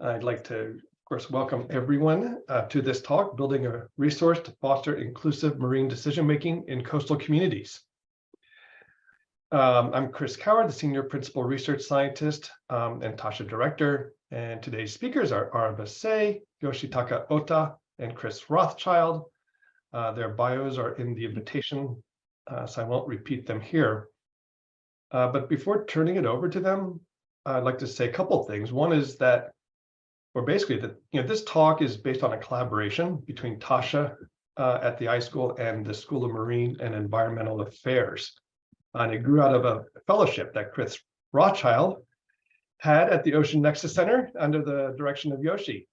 I'd like to, of course, welcome everyone to this talk, Building a Resource to Foster Inclusive Marine Decision-Making in Coastal Communities. I'm Chris Coward, the Senior Principal Research Scientist and TASCHA Director, and today's speakers are Araba Sey, Yoshitaka Ota, and Chris Rothschild. Their bios are in the invitation, so I won't repeat them here. But before turning it over to them, I'd like to say a couple of things. One is that, or basically that, this talk is based on a collaboration between TASCHA at the iSchool and the School of Marine and Environmental Affairs. And it grew out of a fellowship that Chris Rothschild had at the Ocean Nexus Center under the direction of Yoshi.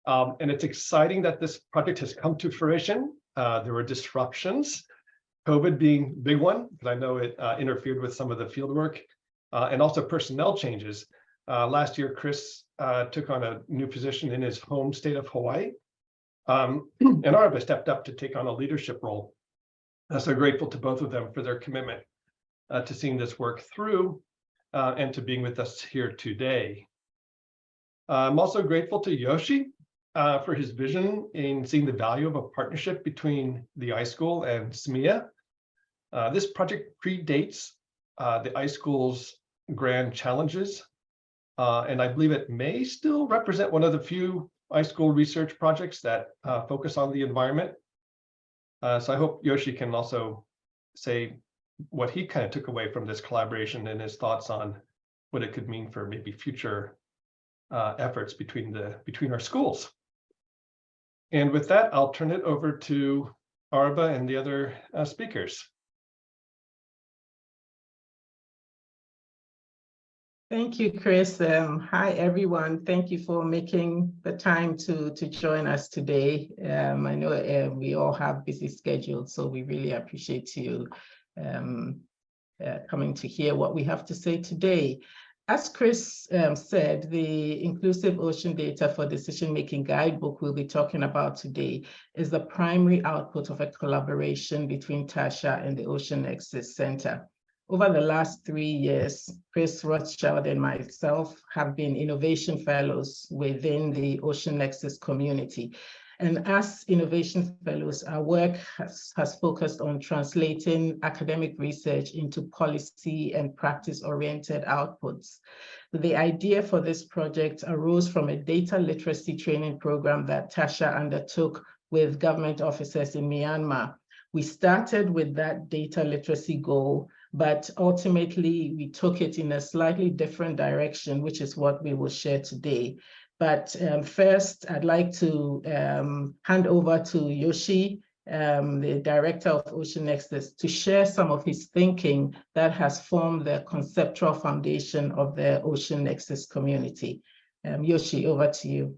And it's exciting that this project has come to fruition. There were disruptions, COVID being a big one, because I know it interfered with some of the field work, and also personnel changes. Last year, Chris took on a new position in his home state of Hawaii, and Araba stepped up to take on a leadership role. So grateful to both of them for their commitment to seeing this work through and to being with us here today. I'm also grateful to Yoshi for his vision in seeing the value of a partnership between the iSchool and SMEA. This project predates the iSchool's grand challenges, and I believe it may still represent one of the few iSchool research projects that focus on the environment. So I hope Yoshi can also say what he kind of took away from this collaboration and his thoughts on what it could mean for maybe future efforts between our schools. And with that, I'll turn it over to Araba and the other speakers. Thank you, Chris. Hi, everyone. Thank you for making the time to join us today. I know we all have busy schedules, so we really appreciate you coming to hear what we have to say today. As Chris said, the Inclusive Ocean Data for Decision-Making Guidebook we'll be talking about today is the primary output of a collaboration between TASCHA and the Ocean Nexus Center. Over the last 3 years, Chris Rothschild and myself have been innovation fellows within the Ocean Nexus community. And as innovation fellows, our work has focused on translating academic research into policy and practice-oriented outputs. The idea for this project arose from a data literacy training program that TASCHA undertook with government officers in Myanmar. We started with that data literacy goal, but ultimately we took it in a slightly different direction, which is what we will share today. But first, I'd like to hand over to Yoshi, the director of Ocean Nexus, to share some of his thinking that has formed the conceptual foundation of the Ocean Nexus community. Yoshi, over to you.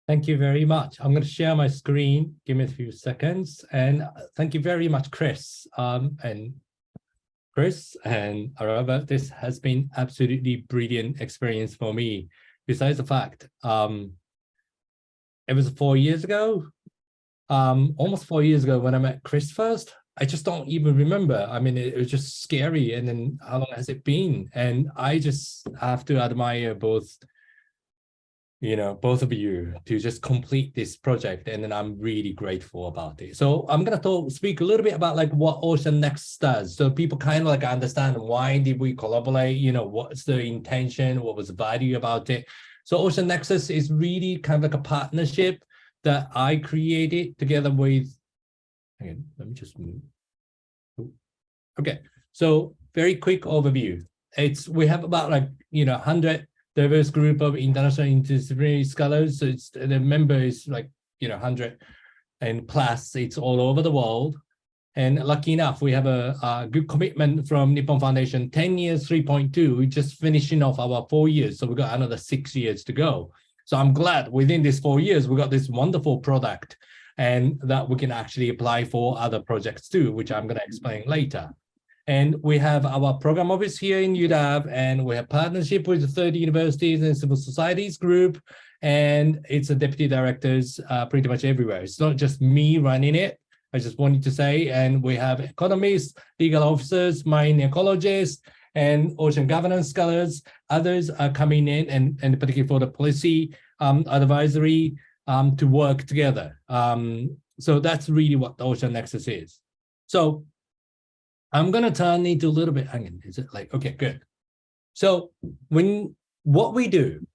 Thank you very much. I'm going to share my screen. Give me a few seconds. And thank you very much, Chris. And Araba, this has been absolutely brilliant experience for me. Besides the fact, it was 4 years ago, almost 4 years ago when I met Chris first. I just don't even remember. I mean, it was just scary. And then how long has it been? And I just have to admire both of you to just complete this project, and then I'm really grateful about it. So I'm gonna speak a little bit about like what Ocean Next does, so people kind of like understand why did we collaborate, what's the intention, what was the value about it. So Ocean Nexus is really kind of like a partnership that I created together with, again, let me just move. Okay, so very quick overview. We have about 100 diverse group of international interdisciplinary scholars. So the member is 100 and plus. It's all over the world. And lucky enough, we have a good commitment from Nippon Foundation, 10 years, 3.2. We're just finishing off our 4 years. So we've got another 6 years to go. So I'm glad within these 4 years, we got this wonderful product and that we can actually apply for other projects too, which I'm going to explain later. And we have our program office here in UW, and we have partnership with 30 universities and civil societies group, and it's a deputy directors pretty much everywhere. It's not just me running it. I just wanted to say, and we have economists, legal officers, marine ecologists, and ocean governance scholars. Others are coming in, and particularly for the policy advisory to work together. So that's really what the Ocean Nexus is. So I'm going to turn into a little bit, hang on, is it like, okay, good. So what we do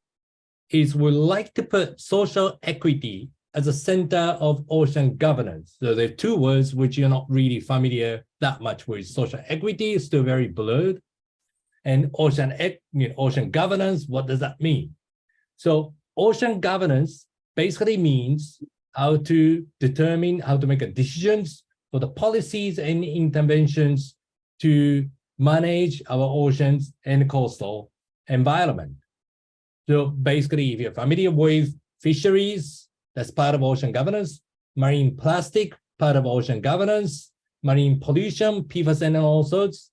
is we like to put social equity as a center of ocean governance. So there are two words which you're not really familiar that much with. Social equity is still very blurred. And ocean governance, what does that mean? So ocean governance basically means how to determine, how to make decisions for the policies and interventions to manage our oceans and coastal environment. So basically, if you're familiar with fisheries, that's part of ocean governance, marine plastic, part of ocean governance, marine pollution, PFAS and all sorts,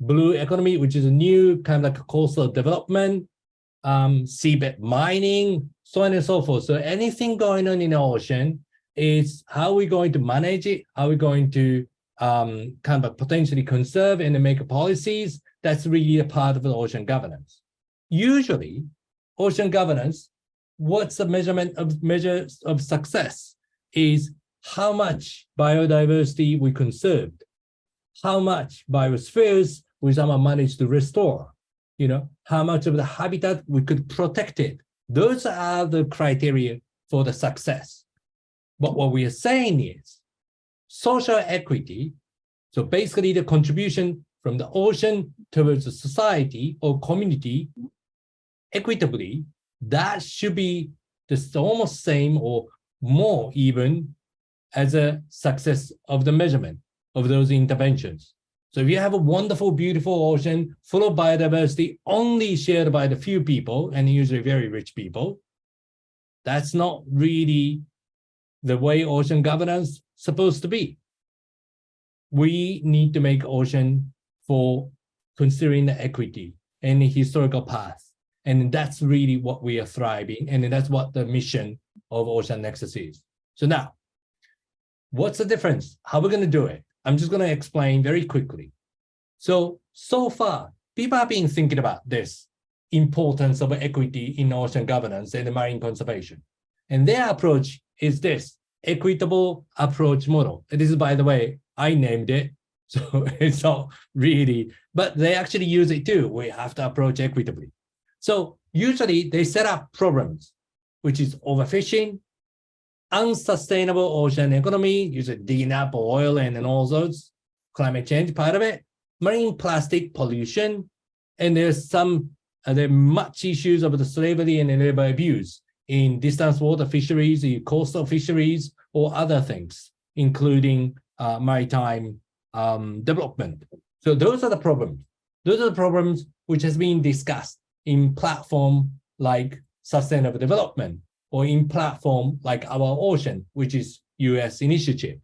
blue economy, which is a new kind of like coastal development, seabed mining, so on and so forth. So anything going on in the ocean is how we're going to manage it, how we're going to kind of potentially conserve and make policies. That's really a part of the ocean governance. Usually, ocean governance, what's the measures of success is how much biodiversity we conserved, how much biospheres we somehow managed to restore, how much of the habitat we could protect it. Those are the criteria for the success. But what we are saying is social equity, so basically the contribution from the ocean towards the society or community equitably, that should be just almost same or more even as a success of the measurement of those interventions. So if you have a wonderful, beautiful ocean full of biodiversity only shared by the few people, and usually very rich people, that's not really the way ocean governance is supposed to be. We need to make ocean for considering the equity and the historical path. And that's really what we are thriving. And that's what the mission of Ocean Nexus is. So now, what's the difference? How are we going to do it? I'm just going to explain very quickly. So far, people have been thinking about this importance of equity in ocean governance and marine conservation. And their approach is this equitable approach model. And this is, by the way, I named it. So it's not really, but they actually use it too. We have to approach equitably. So usually they set up problems, which is overfishing, unsustainable ocean economy, usually digging up oil and all those, climate change part of it, marine plastic pollution, and there's there are much issues of the slavery and labor abuse in distance water fisheries, coastal fisheries, or other things, including maritime development. So those are the problems. Those are the problems which has been discussed in platform like sustainable development, or in platform like our ocean, which is US initiative.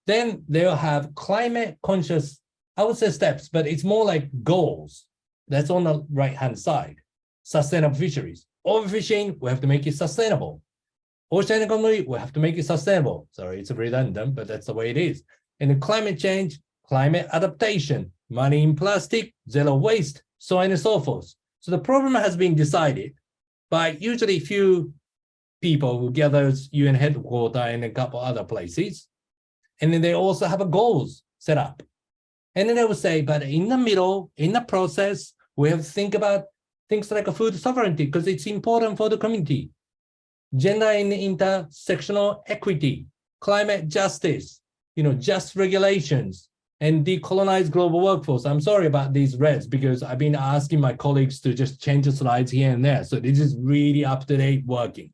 Then they'll have climate conscious, I would say steps, but it's more like goals. That's on the right-hand side. Sustainable fisheries. Overfishing, we have to make it sustainable. Ocean economy, we have to make it sustainable. Sorry, it's redundant, but that's the way it is. And the climate change, climate adaptation, marine plastic, zero waste, so on and so forth. So the problem has been decided by usually few people who gathers UN headquarters and a couple other places. And then they also have a goals set up. And then they will say, but in the middle, in the process, we have to think about things like a food sovereignty because it's important for the community. Gender and intersectional equity, climate justice, just regulations, and decolonize global workforce. I'm sorry about these reds because I've been asking my colleagues to just change the slides here and there. So this is really up-to-date working.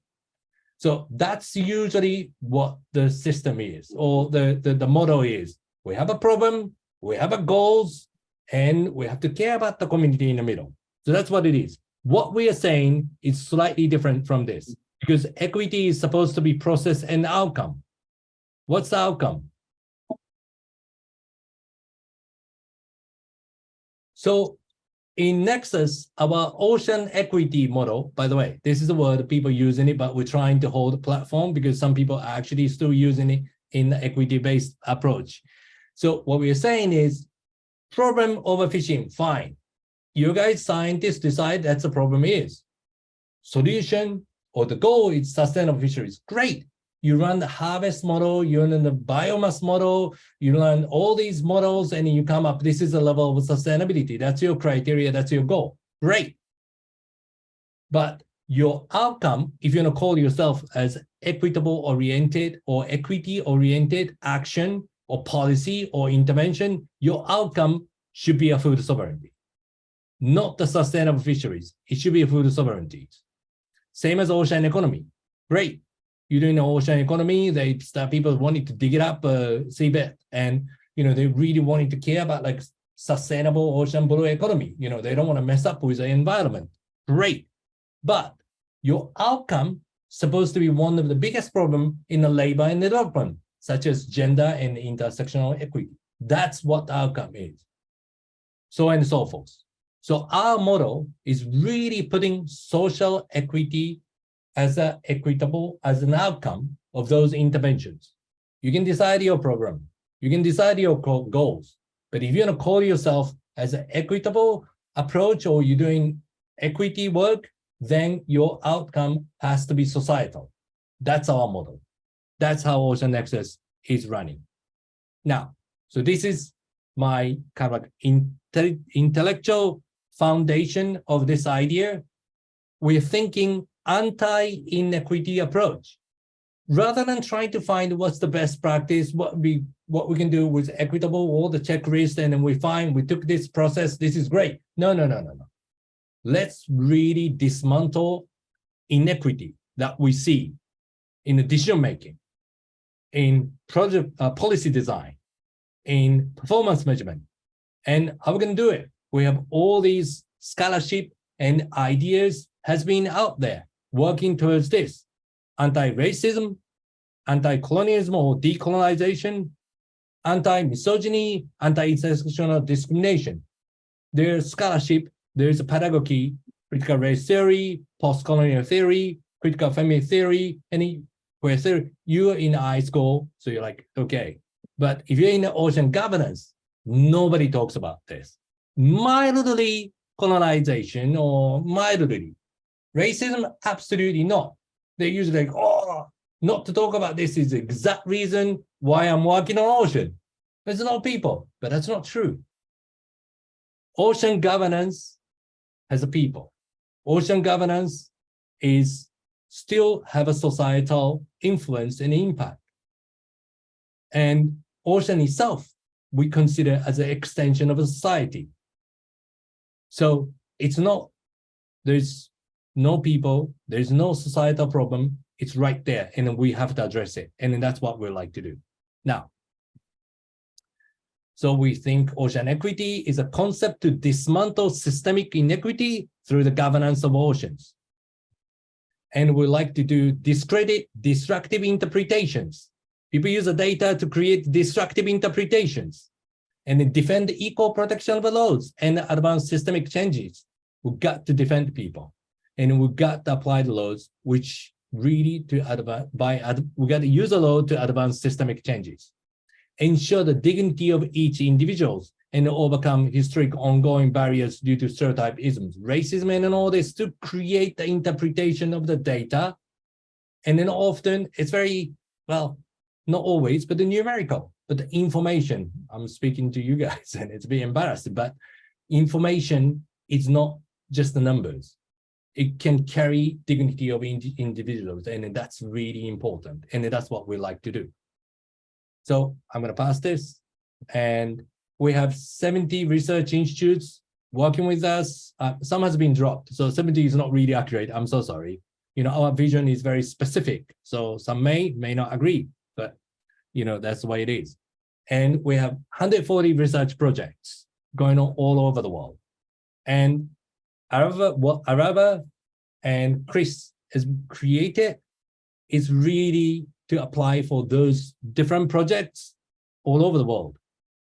So that's usually what the system is, or the model is. We have a problem, we have a goals, and we have to care about the community in the middle. So that's what it is. What we are saying is slightly different from this because equity is supposed to be process and outcome. What's the outcome? So in Nexus, our ocean equity model, by the way, this is a word people using it, but we're trying to hold a platform because some people are actually still using it in the equity-based approach. So what we are saying is Problem overfishing, fine. You guys scientists decide that's the problem is. Solution or the goal is sustainable fisheries. Great. You run the harvest model, you run the biomass model, you run all these models, and you come up, this is the level of sustainability. That's your criteria, that's your goal. Great. But your outcome, if you want to call yourself as equitable oriented or equity oriented action or policy or intervention, your outcome should be a food sovereignty, not the sustainable fisheries. It should be a food sovereignty. Same as ocean economy. Great. You're doing the ocean economy, they start people wanting to dig it up seabed, and they really wanting to care about like sustainable ocean blue economy. They don't want to mess up with the environment. Great. But your outcome supposed to be one of the biggest problem in the labor and development, such as gender and intersectional equity. That's what the outcome is. So on and so forth. So our model is really putting social equity as an equitable, as an outcome of those interventions. You can decide your program, you can decide your goals, but if you want to call yourself as an equitable approach or you're doing equity work, then your outcome has to be societal. That's our model. That's how Ocean Nexus is running. Now, so this is my kind of like intellectual foundation of this idea. We're thinking anti-inequity approach. Rather than trying to find what's the best practice, what we can do with equitable, all the checklist, and then we took this process, this is great. No. Let's really dismantle inequity that we see in the decision making, in project policy design, in performance measurement. And how are we going to do it? We have all these scholarship and ideas has been out there working towards this. Anti-racism, anti-colonialism or decolonization, anti-misogyny, anti-intersectional discrimination. There's scholarship, there's a pedagogy, critical race theory, post-colonial theory, critical feminist theory, where theory, you're in high school, so you're like, okay. But if you're in the ocean governance, nobody talks about this. Mildly colonization or mildly racism, absolutely not. They're usually like, oh, not to talk about this is the exact reason why I'm working on ocean. There's a lot of people, but that's not true. Ocean governance has a people. Ocean governance is still have a societal influence and impact. And ocean itself, we consider as an extension of a society. So it's not, there's no people, there's no societal problem, it's right there, and then we have to address it. And then that's what we like to do. Now, so we think ocean equity is a concept to dismantle systemic inequity through the governance of oceans. And we like to do discredit destructive interpretations. People use the data to create destructive interpretations and then defend the equal protection of the laws and advance systemic changes. We've got to defend people, and we've got to apply the laws, which really we got to use the law to advance systemic changes, ensure the dignity of each individual, and overcome historic ongoing barriers due to stereotypisms, racism, and all this to create the interpretation of the data. And then often it's very, well, not always, but the numerical, but the information. I'm speaking to you guys and it's a bit embarrassing, but information is not just the numbers. It can carry dignity of individuals, and that's really important. And that's what we like to do. So I'm going to pass this, and we have 70 research institutes working with us. Some has been dropped, so 70 is not really accurate. I'm so sorry. Our vision is very specific, so some may not agree, but that's the way it is. And we have 140 research projects going on all over the world. And what Araba and Chris has created is really to apply for those different projects all over the world,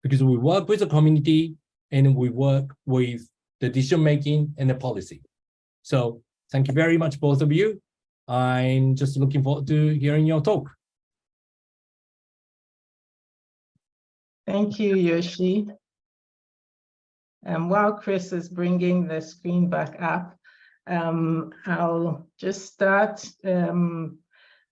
because we work with the community and we work with the decision making and the policy. So thank you very much, both of you. I'm just looking forward to hearing your talk. Thank you, Yoshi. And while Chris is bringing the screen back up, I'll just start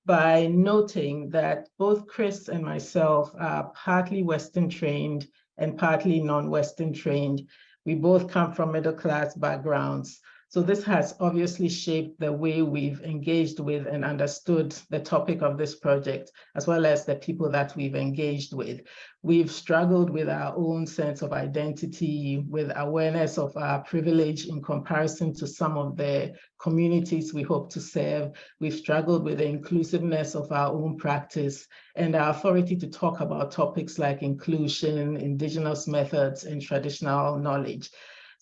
by noting that both Chris and myself are partly Western trained and partly non-Western trained. We both come from middle-class backgrounds. So this has obviously shaped the way we've engaged with and understood the topic of this project, as well as the people that we've engaged with. We've struggled with our own sense of identity, with awareness of our privilege in comparison to some of the communities we hope to serve. We've struggled with the inclusiveness of our own practice and our authority to talk about topics like inclusion, indigenous methods, and traditional knowledge.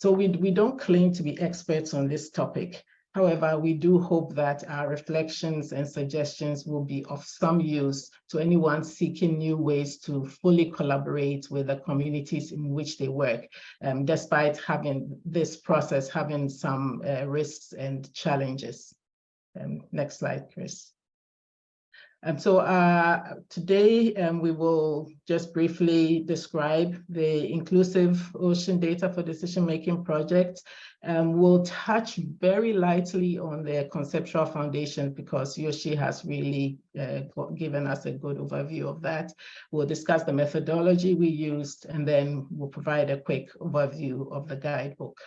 So we don't claim to be experts on this topic. However, we do hope that our reflections and suggestions will be of some use to anyone seeking new ways to fully collaborate with the communities in which they work, despite having this process having some risks and challenges. Next slide, Chris. So today we will just briefly describe the Inclusive Ocean Data for Decision-Making project. We'll touch very lightly on the conceptual foundation because Yoshi has really given us a good overview of that. We'll discuss the methodology we used, and then we'll provide a quick overview of the guidebook.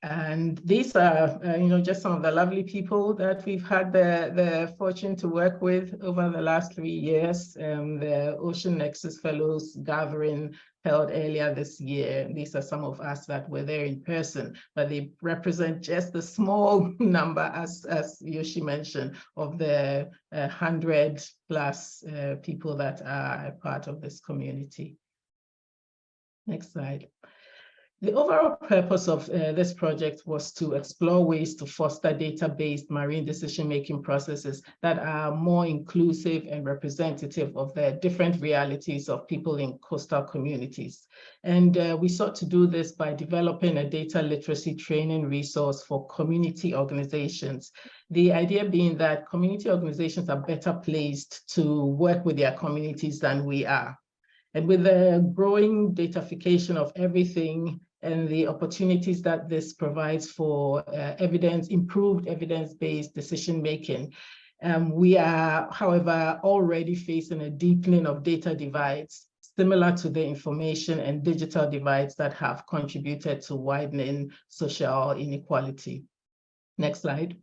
And these are, just some of the lovely people that we've had the fortune to work with over the last 3 years. The Ocean Nexus Fellows gathering held earlier this year. These are some of us that were there in person, but they represent just a small number, as Yoshi mentioned, of the 100+ people that are a part of this community. Next slide. The overall purpose of this project was to explore ways to foster data-based marine decision-making processes that are more inclusive and representative of the different realities of people in coastal communities. And we sought to do this by developing a data literacy training resource for community organizations. The idea being that community organizations are better placed to work with their communities than we are. And with the growing datafication of everything and the opportunities that this provides for improved evidence-based decision-making, we are, however, already facing a deepening of data divides, similar to the information and digital divides that have contributed to widening social inequality. Next slide.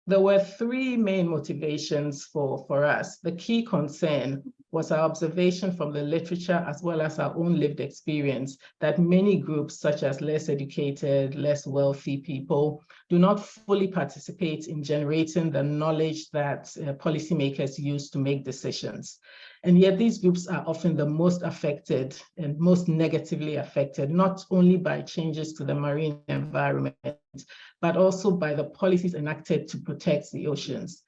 There were 3 main motivations for us. The key concern was our observation from the literature as well as our own lived experience that many groups, such as less educated, less wealthy people, do not fully participate in generating the knowledge that policymakers use to make decisions. And yet these groups are often the most affected and most negatively affected, not only by changes to the marine environment, but also by the policies enacted to protect the oceans.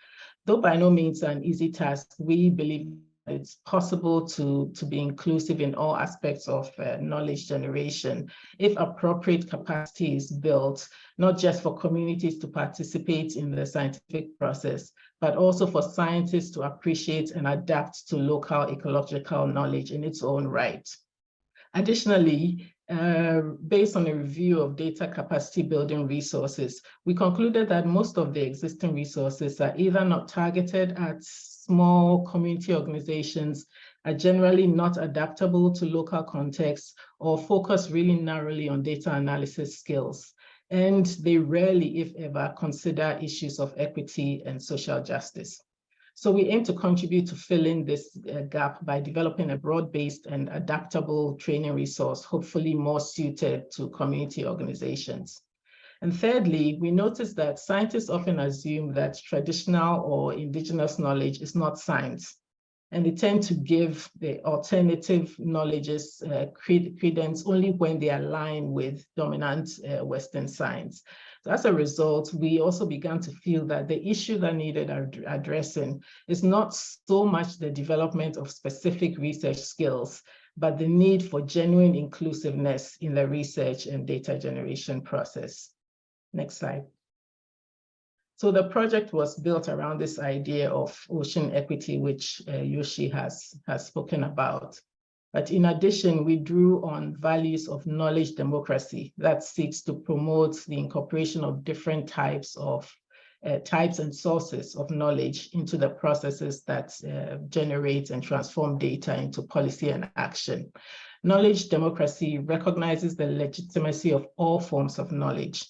Though by no means an easy task, we believe it's possible to be inclusive in all aspects of knowledge generation if appropriate capacity is built, not just for communities to participate in the scientific process, but also for scientists to appreciate and adapt to local ecological knowledge in its own right. Additionally, based on a review of data capacity building resources, we concluded that most of the existing resources are either not targeted at small community organizations, are generally not adaptable to local contexts, or focus really narrowly on data analysis skills. And they rarely, if ever, consider issues of equity and social justice. So we aim to contribute to filling this gap by developing a broad-based and adaptable training resource, hopefully more suited to community organizations. And thirdly, we noticed that scientists often assume that traditional or indigenous knowledge is not science, and they tend to give the alternative knowledges credence only when they align with dominant Western science. So as a result, we also began to feel that the issue that needed addressing is not so much the development of specific research skills, but the need for genuine inclusiveness in the research and data generation process. Next slide. So the project was built around this idea of ocean equity, which Yoshi has spoken about. But in addition, we drew on values of knowledge democracy that seeks to promote the incorporation of different types and sources of knowledge into the processes that generate and transform data into policy and action. Knowledge democracy recognizes the legitimacy of all forms of knowledge,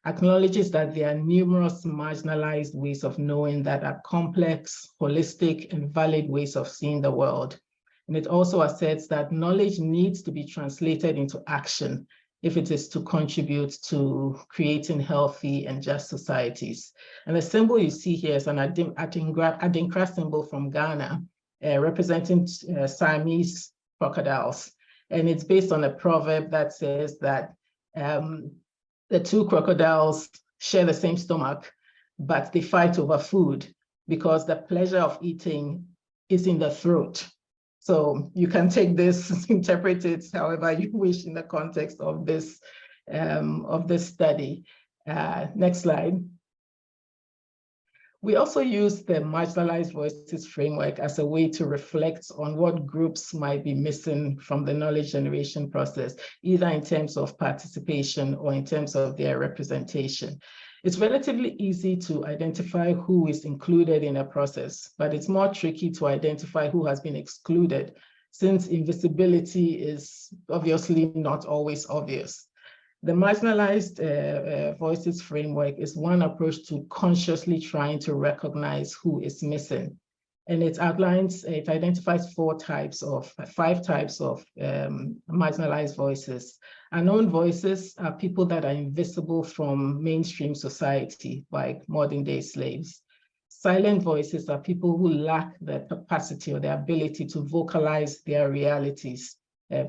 acknowledges that there are numerous marginalized ways of knowing that are complex, holistic, and valid ways of seeing the world. And it also asserts that knowledge needs to be translated into action if it is to contribute to creating healthy and just societies. And the symbol you see here is an Adinkra symbol from Ghana, representing Siamese crocodiles. And it's based on a proverb that says that the two crocodiles share the same stomach, but they fight over food because the pleasure of eating is in the throat. So you can take this, interpret it however you wish in the context of this study. Next slide. We also use the marginalized voices framework as a way to reflect on what groups might be missing from the knowledge generation process, either in terms of participation or in terms of their representation. It's relatively easy to identify who is included in a process, but it's more tricky to identify who has been excluded, since invisibility is obviously not always obvious. The marginalized voices framework is one approach to consciously trying to recognize who is missing. And it identifies five types of marginalized voices. Unknown voices are people that are invisible from mainstream society, like modern day slaves. Silent voices are people who lack the capacity or the ability to vocalize their realities.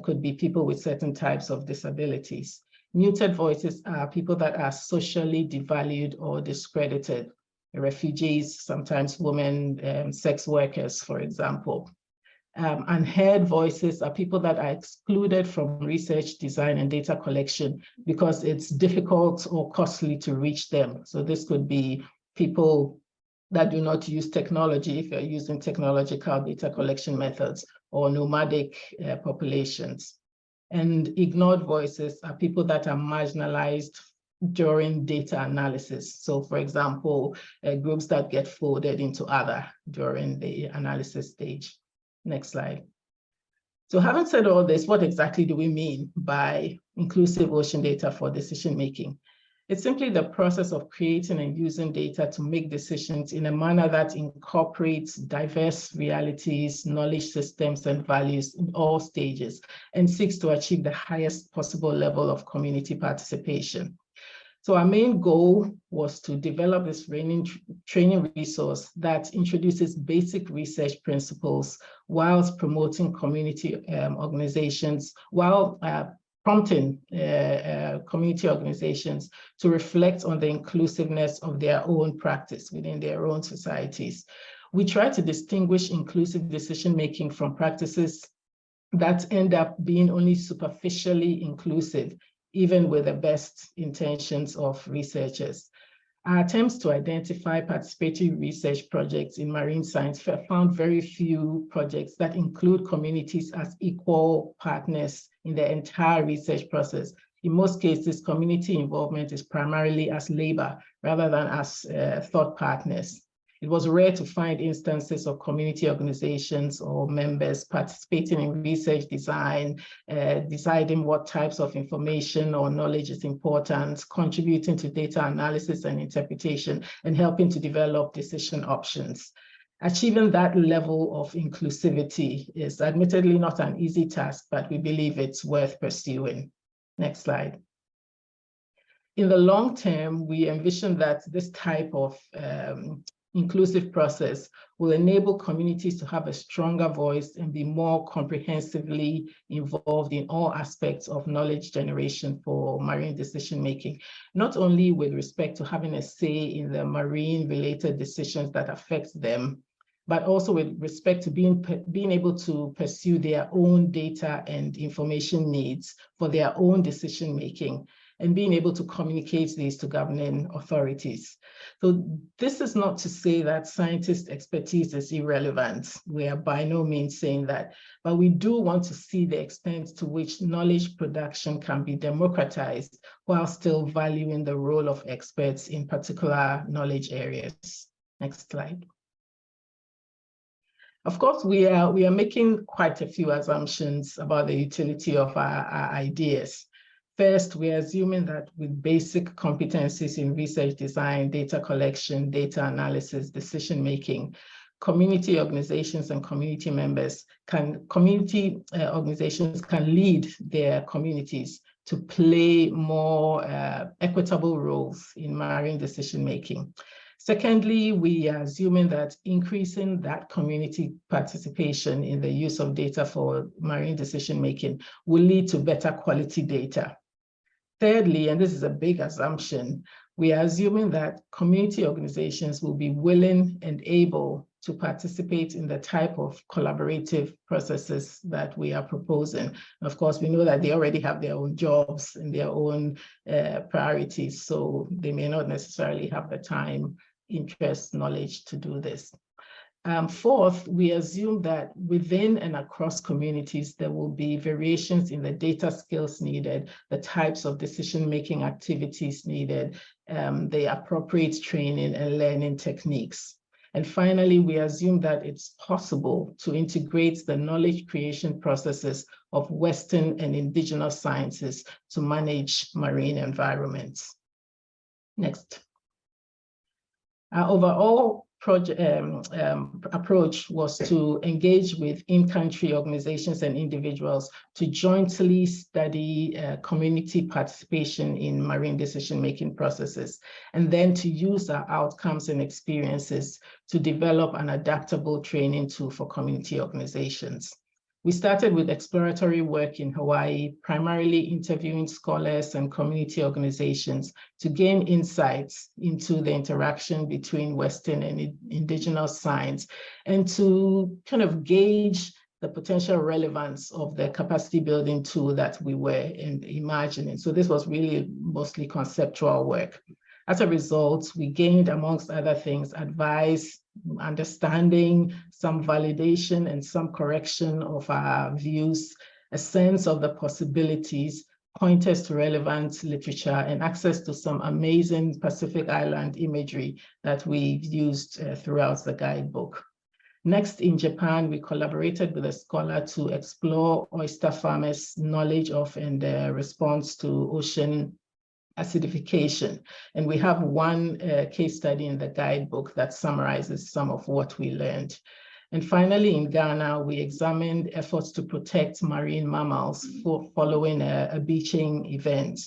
Could be people with certain types of disabilities. Muted voices are people that are socially devalued or discredited. Refugees, sometimes women, sex workers, for example. Unheard voices are people that are excluded from research, design, and data collection because it's difficult or costly to reach them. So this could be people that do not use technology if you're using technological data collection methods, or nomadic populations. And ignored voices are people that are marginalized during data analysis. So for example, groups that get folded into other during the analysis stage. Next slide. So having said all this, what exactly do we mean by inclusive ocean data for decision making? It's simply the process of creating and using data to make decisions in a manner that incorporates diverse realities, knowledge systems, and values in all stages, and seeks to achieve the highest possible level of community participation. So our main goal was to develop this training resource that introduces basic research principles whilst promoting community organizations, while prompting community organizations to reflect on the inclusiveness of their own practice within their own societies. We try to distinguish inclusive decision-making from practices that end up being only superficially inclusive, even with the best intentions of researchers. Our attempts to identify participatory research projects in marine science found very few projects that include communities as equal partners in the entire research process. In most cases, community involvement is primarily as labor rather than as thought partners. It was rare to find instances of community organizations or members participating in research design, deciding what types of information or knowledge is important, contributing to data analysis and interpretation, and helping to develop decision options. Achieving that level of inclusivity is admittedly not an easy task, but we believe it's worth pursuing. Next slide. In the long term, we envision that this type of inclusive process will enable communities to have a stronger voice and be more comprehensively involved in all aspects of knowledge generation for marine decision-making, not only with respect to having a say in the marine-related decisions that affect them, but also with respect to being able to pursue their own data and information needs for their own decision-making. and being able to communicate these to governing authorities. So this is not to say that scientist expertise is irrelevant. We are by no means saying that, but we do want to see the extent to which knowledge production can be democratized while still valuing the role of experts in particular knowledge areas. Next slide. Of course, we are making quite a few assumptions about the utility of our ideas. First, we are assuming that with basic competencies in research design, data collection, data analysis, decision-making, community organizations and community members organizations can lead their communities to play more equitable roles in marine decision-making. Secondly, we are assuming that increasing that community participation in the use of data for marine decision-making will lead to better quality data. Thirdly, and this is a big assumption, we are assuming that community organizations will be willing and able to participate in the type of collaborative processes that we are proposing. Of course, we know that they already have their own jobs and their own priorities, so they may not necessarily have the time, interest, knowledge to do this. Fourth, we assume that within and across communities, there will be variations in the data skills needed, the types of decision-making activities needed, the appropriate training and learning techniques. And finally, we assume that it's possible to integrate the knowledge creation processes of Western and indigenous sciences to manage marine environments. Next. Our overall approach was to engage with in-country organizations and individuals to jointly study community participation in marine decision-making processes, and then to use our outcomes and experiences to develop an adaptable training tool for community organizations. We started with exploratory work in Hawaii, primarily interviewing scholars and community organizations to gain insights into the interaction between Western and indigenous science, and to kind of gauge the potential relevance of the capacity building tool that we were imagining. So this was really mostly conceptual work. As a result, we gained, amongst other things, advice, understanding, some validation and some correction of our views, a sense of the possibilities, pointers to relevant literature, and access to some amazing Pacific Island imagery that we've used throughout the guidebook. Next, in Japan, we collaborated with a scholar to explore oyster farmers' knowledge of and response to ocean acidification. And we have one case study in the guidebook that summarizes some of what we learned. And finally, in Ghana, we examined efforts to protect marine mammals following a beaching event.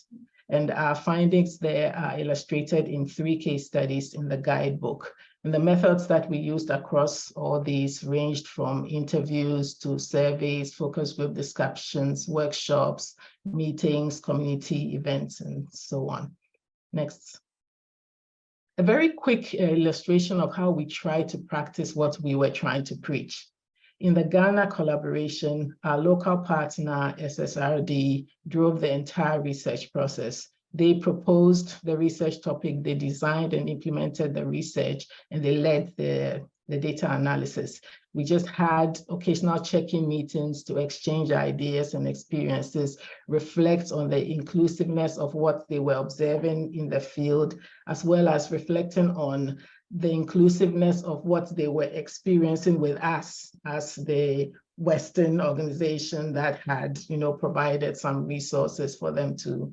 And our findings there are illustrated in 3 case studies in the guidebook. And the methods that we used across all these ranged from interviews to surveys, focus group discussions, workshops, meetings, community events, and so on. Next. A very quick illustration of how we try to practice what we were trying to preach. In the Ghana collaboration, our local partner, SSRD, drove the entire research process. They proposed the research topic, they designed and implemented the research, and they led the data analysis. We just had occasional check-in meetings to exchange ideas and experiences, reflect on the inclusiveness of what they were observing in the field, as well as reflecting on the inclusiveness of what they were experiencing with us as the Western organization that had, provided some resources for them to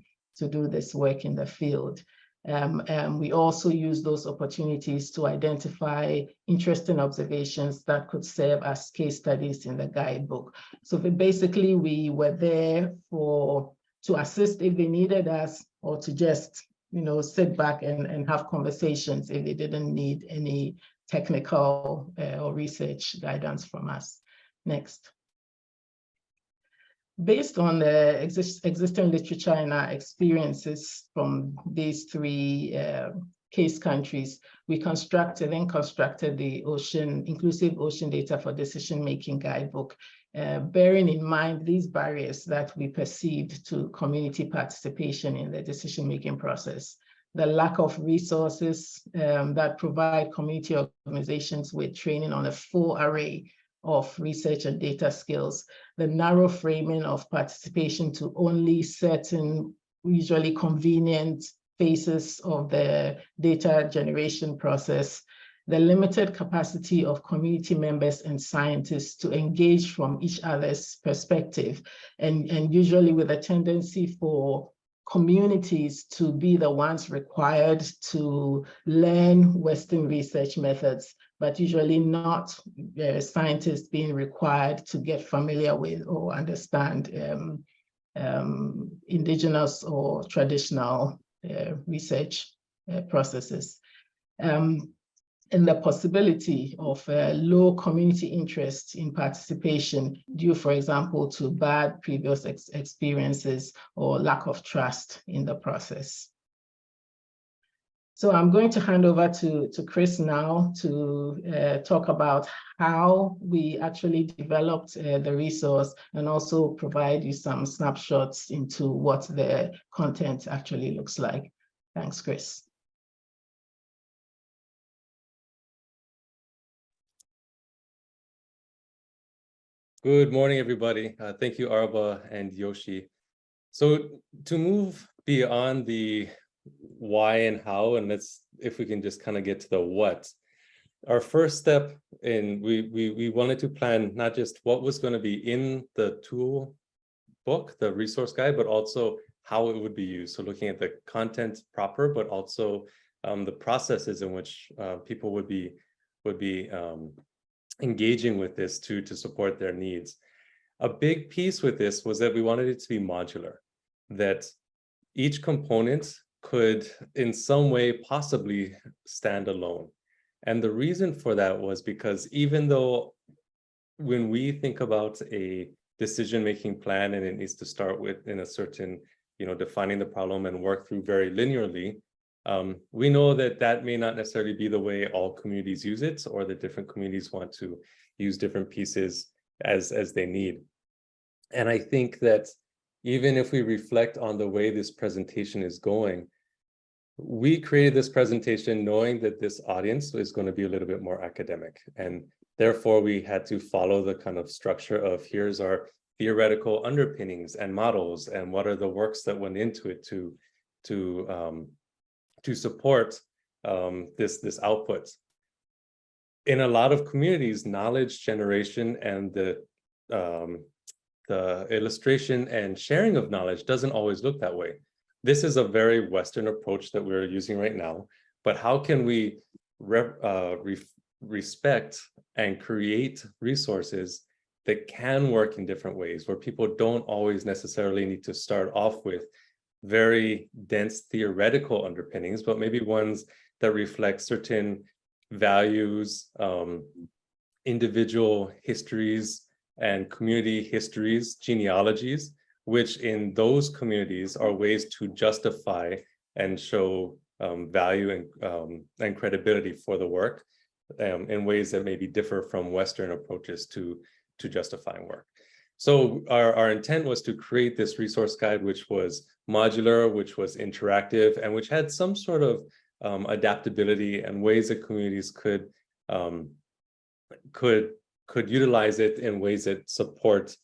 do this work in the field. We also use those opportunities to identify interesting observations that could serve as case studies in the guidebook. So basically, we were there to assist if they needed us, or to just sit back and have conversations if they didn't need any technical or research guidance from us. Next. Based on the existing literature and our experiences from these 3 case countries, we constructed the Inclusive Ocean Data for Decision-Making Guidebook, bearing in mind these barriers that we perceived to community participation in the decision-making process. The lack of resources that provide community organizations with training on a full array of research and data skills, the narrow framing of participation to only certain, usually convenient phases of the data generation process, the limited capacity of community members and scientists to engage from each other's perspective, and usually with a tendency for communities to be the ones required to learn Western research methods, but usually not scientists being required to get familiar with or understand indigenous or traditional research processes. And the possibility of low community interest in participation due, for example, to bad previous experiences or lack of trust in the process. So I'm going to hand over to Chris now to talk about how we actually developed the resource and also provide you some snapshots into what the content actually looks like. Thanks, Chris. Good morning, everybody. Thank you, Araba and Yoshi. So to move beyond the why and how, and if we can just kind of get to the what, our first step in, we wanted to plan not just what was going to be in the tool book, the resource guide, but also how it would be used. So looking at the content proper, but also the processes in which people would be engaging with this to support their needs. A big piece with this was that we wanted it to be modular, that each component could in some way possibly stand alone. And the reason for that was because even though when we think about a decision-making plan and it needs to start with in a certain, defining the problem and work through very linearly, we know that that may not necessarily be the way all communities use it, or that different communities want to use different pieces as they need. And I think that even if we reflect on the way this presentation is going, we created this presentation knowing that this audience is going to be a little bit more academic. And therefore, we had to follow the kind of structure of here's our theoretical underpinnings and models, and what are the works that went into it to support this output. In a lot of communities, knowledge generation and the illustration and sharing of knowledge doesn't always look that way. This is a very Western approach that we're using right now, but how can we respect and create resources that can work in different ways, where people don't always necessarily need to start off with very dense theoretical underpinnings, but maybe ones that reflect certain values, individual histories and community histories, genealogies, which in those communities are ways to justify and show value and credibility for the work in ways that maybe differ from Western approaches to justifying work. So our intent was to create this resource guide, which was modular, which was interactive, and which had some sort of adaptability and ways that communities could utilize it in ways that support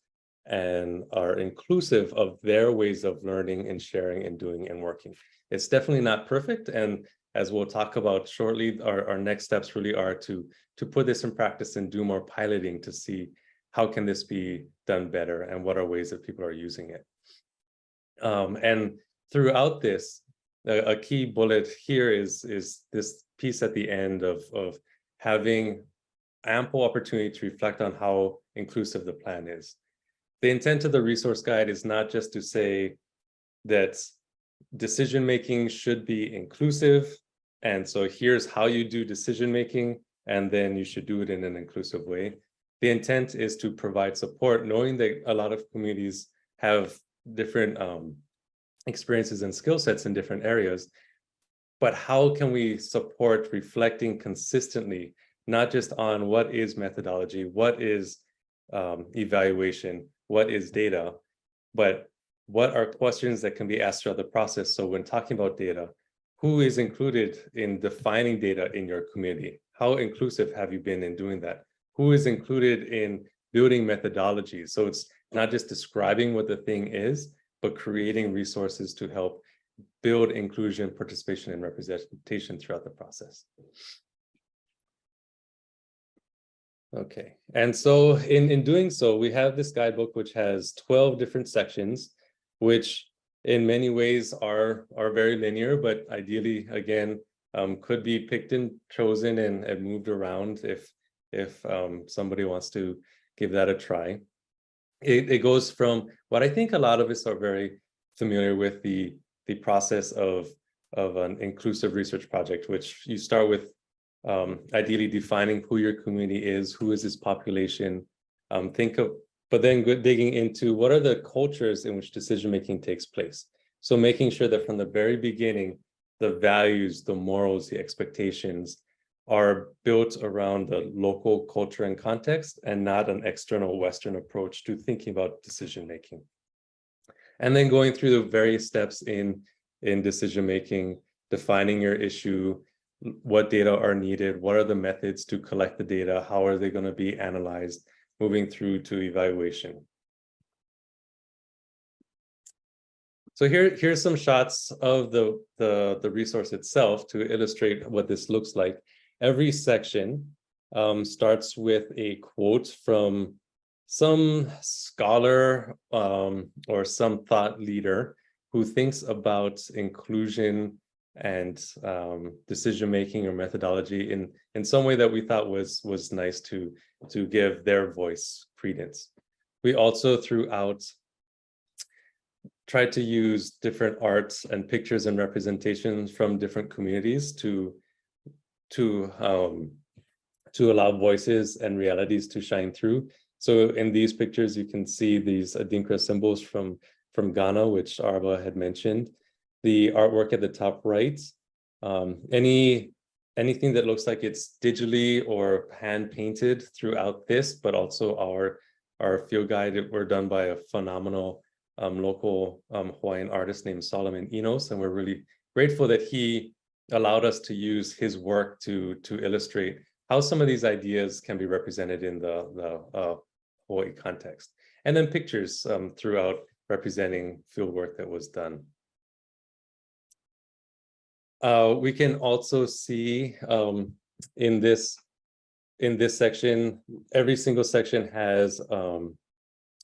and are inclusive of their ways of learning and sharing and doing and working. It's definitely not perfect, and as we'll talk about shortly, our next steps really are to put this in practice and do more piloting to see how can this be done better and what are ways that people are using it. And throughout this, a key bullet here is this piece at the end of having ample opportunity to reflect on how inclusive the plan is. The intent of the resource guide is not just to say that decision-making should be inclusive, and so here's how you do decision-making, and then you should do it in an inclusive way. The intent is to provide support, knowing that a lot of communities have different experiences and skill sets in different areas, but how can we support reflecting consistently, not just on what is methodology, what is evaluation, what is data, but what are questions that can be asked throughout the process. So when talking about data, who is included in defining data in your community? How inclusive have you been in doing that? Who is included in building methodologies? So it's not just describing what the thing is, but creating resources to help build inclusion, participation, and representation throughout the process. Okay, and so in doing so, we have this guidebook which has 12 different sections, which in many ways are very linear, but ideally, again, could be picked and chosen and moved around if somebody wants to give that a try. It goes from what I think a lot of us are very familiar with, the process of an inclusive research project, which you start with ideally defining who your community is, who is this population, but then digging into what are the cultures in which decision-making takes place. So making sure that from the very beginning, the values, the morals, the expectations are built around the local culture and context and not an external Western approach to thinking about decision-making. And then going through the various steps in decision-making, defining your issue, what data are needed, what are the methods to collect the data, how are they going to be analyzed, moving through to evaluation. So here's some shots of the resource itself to illustrate what this looks like. Every section starts with a quote from some scholar or some thought leader who thinks about inclusion and decision-making or methodology in some way that we thought was nice to give their voice credence. We also throughout tried to use different arts and pictures and representations from different communities to allow voices and realities to shine through. So in these pictures, you can see these Adinkra symbols from Ghana, which Araba had mentioned. The artwork at the top right, anything that looks like it's digitally or hand painted throughout this, but also our field guide were done by a phenomenal local Hawaiian artist named Solomon Enos, and we're really grateful that he allowed us to use his work to illustrate how some of these ideas can be represented in the Hawaii context. And then pictures throughout representing field work that was done. We can also see in this section, every single section has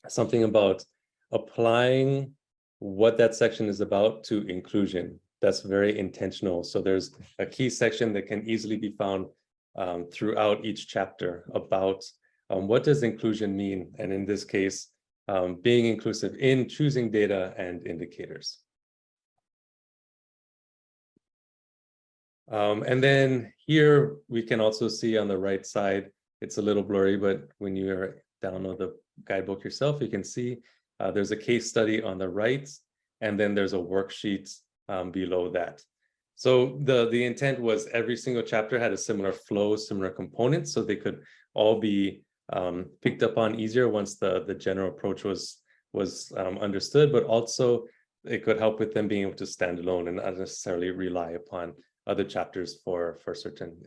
something about applying what that section is about to inclusion. That's very intentional. So there's a key section that can easily be found throughout each chapter about what does inclusion mean? And in this case, being inclusive in choosing data and indicators. And then here we can also see on the right side, it's a little blurry, but when you download the guidebook yourself, you can see there's a case study on the right, and then there's a worksheet below that. So the intent was every single chapter had a similar flow, similar components, so they could all be picked up on easier once the general approach was understood, but also it could help with them being able to stand alone and not necessarily rely upon other chapters for certain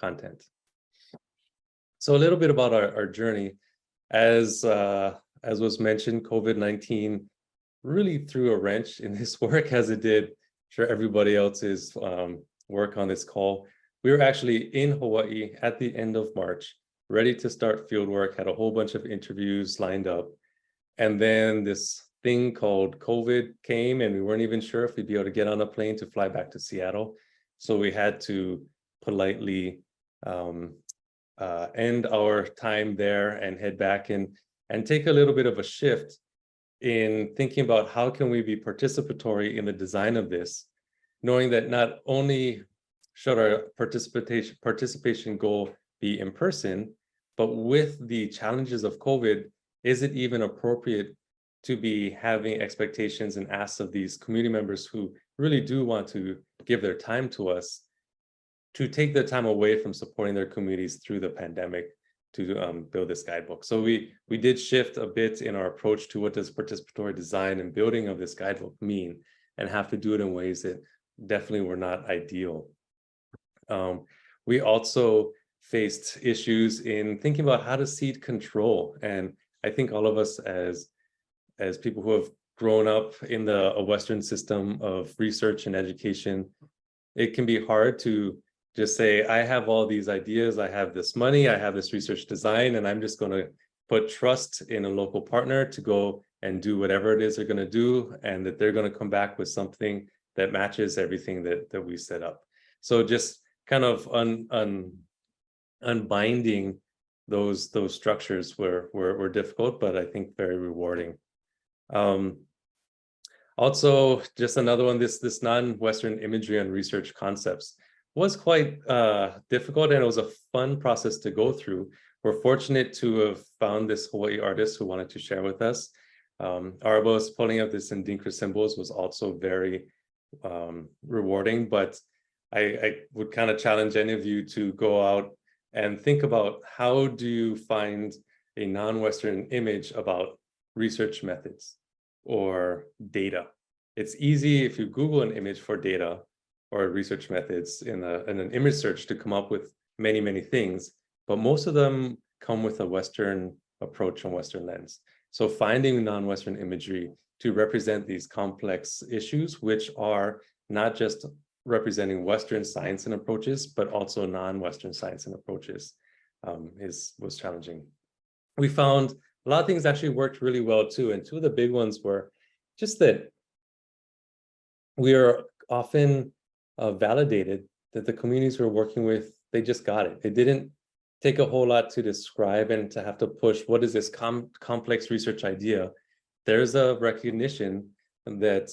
content. So a little bit about our journey. As was mentioned, COVID-19 really threw a wrench in this work, as it did for everybody else's work on this call. We were actually in Hawaii at the end of March, ready to start fieldwork, had a whole bunch of interviews lined up. And then this thing called COVID came, and we weren't even sure if we'd be able to get on a plane to fly back to Seattle. So we had to politely end our time there and head back and take a little bit of a shift in thinking about how can we be participatory in the design of this, knowing that not only should our participation goal be in person, but with the challenges of COVID, is it even appropriate to be having expectations and asks of these community members who really do want to give their time to us, to take their time away from supporting their communities through the pandemic to build this guidebook. So we did shift a bit in our approach to what does participatory design and building of this guidebook mean, and have to do it in ways that definitely were not ideal. We also faced issues in thinking about how to cede control. And I think all of us as people who have grown up in a Western system of research and education, it can be hard to just say, I have all these ideas, I have this money, I have this research design, and I'm just going to put trust in a local partner to go and do whatever it is they're going to do, and that they're going to come back with something that matches everything that we set up. So just kind of unbinding those structures were difficult, but I think very rewarding. Also, just another one, this non-Western imagery and research concepts was quite difficult, and it was a fun process to go through. We're fortunate to have found this Hawaii artist who wanted to share with us. Araba's pulling up this Ndinkra symbols was also very rewarding, but I would kind of challenge any of you to go out and think about, how do you find a non-Western image about research methods or data? It's easy if you Google an image for data or research methods in an image search to come up with many, many things, but most of them come with a Western approach and Western lens. So finding non-Western imagery to represent these complex issues, which are not just representing Western science and approaches, but also non-Western science and approaches, was challenging. We found a lot of things actually worked really well too, and two of the big ones were just that we are often validated that the communities we're working with, they just got it. It didn't take a whole lot to describe and to have to push, what is this complex research idea? There's a recognition that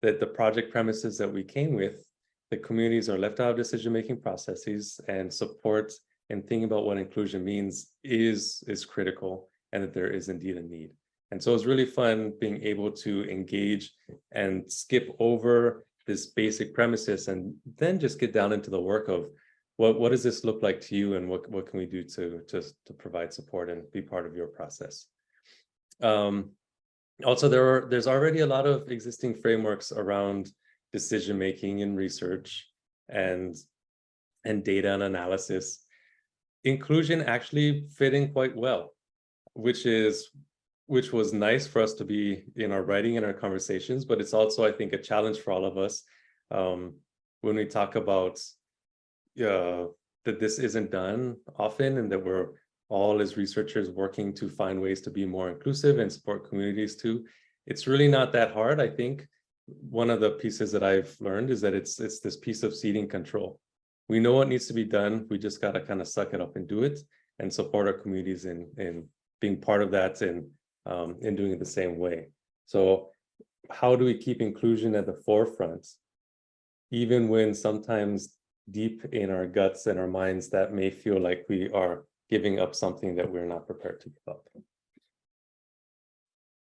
the project premises that we came with, the communities are left out of decision-making processes, and support and thinking about what inclusion means is critical, and that there is indeed a need. And so it's really fun being able to engage and skip over this basic premises and then just get down into the work of what does this look like to you, and what can we do to provide support and be part of your process. Also, there's already a lot of existing frameworks around decision-making and research and data and analysis. Inclusion actually fit in quite well, which was nice for us to be in our writing and our conversations, but it's also, I think, a challenge for all of us when we talk about that this isn't done often, and that we're all as researchers working to find ways to be more inclusive and support communities too. It's really not that hard. I think one of the pieces that I've learned is that it's this piece of ceding control. We know what needs to be done. We just got to kind of suck it up and do it, and support our communities in being part of that, and doing it the same way. So how do we keep inclusion at the forefront, even when sometimes deep in our guts and our minds that may feel like we are giving up something that we're not prepared to give up?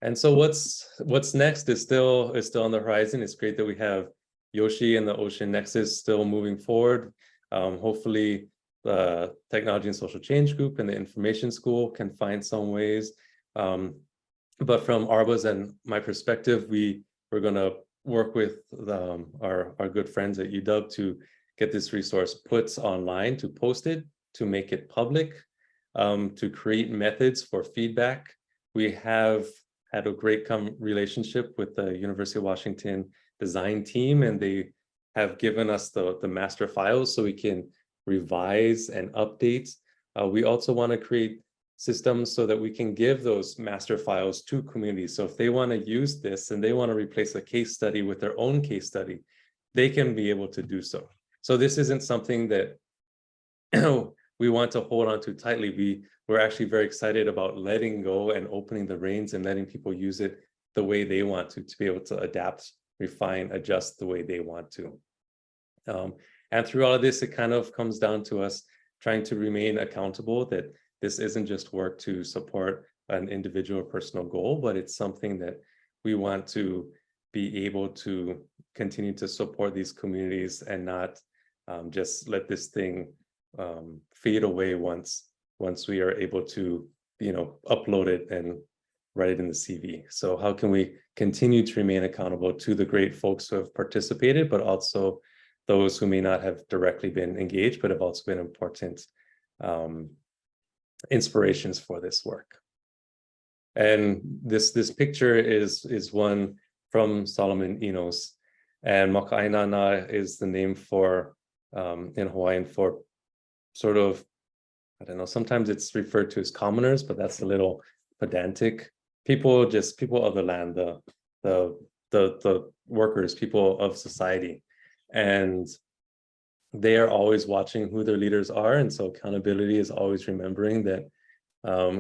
And so what's next is still on the horizon. It's great that we have Yoshi and the Ocean Nexus still moving forward. Hopefully the Technology and Social Change Group and the Information School can find some ways. But from Araba's and my perspective, we're going to work with our good friends at UW to get this resource put online, to post it, to make it public, to create methods for feedback. We have had a great relationship with the University of Washington design team, and they have given us the master files so we can revise and update. We also want to create systems so that we can give those master files to communities. So if they want to use this and they want to replace a case study with their own case study, they can be able to do so. So this isn't something that we want to hold on to tightly. We're actually very excited about letting go and opening the reins and letting people use it the way they want to be able to adapt, refine, adjust the way they want to. And through all of this, it kind of comes down to us trying to remain accountable, that this isn't just work to support an individual or personal goal, but it's something that we want to be able to continue to support these communities and not just let this thing fade away once we are able to, upload it and write it in the CV. So how can we continue to remain accountable to the great folks who have participated, but also those who may not have directly been engaged, but have also been important inspirations for this work. And this picture is one from Solomon Enos, and Maka'ainana is the name for in Hawaiian for sort of, I don't know, sometimes it's referred to as commoners, but that's a little pedantic. People of the land, the workers, people of society. And they are always watching who their leaders are. And so accountability is always remembering that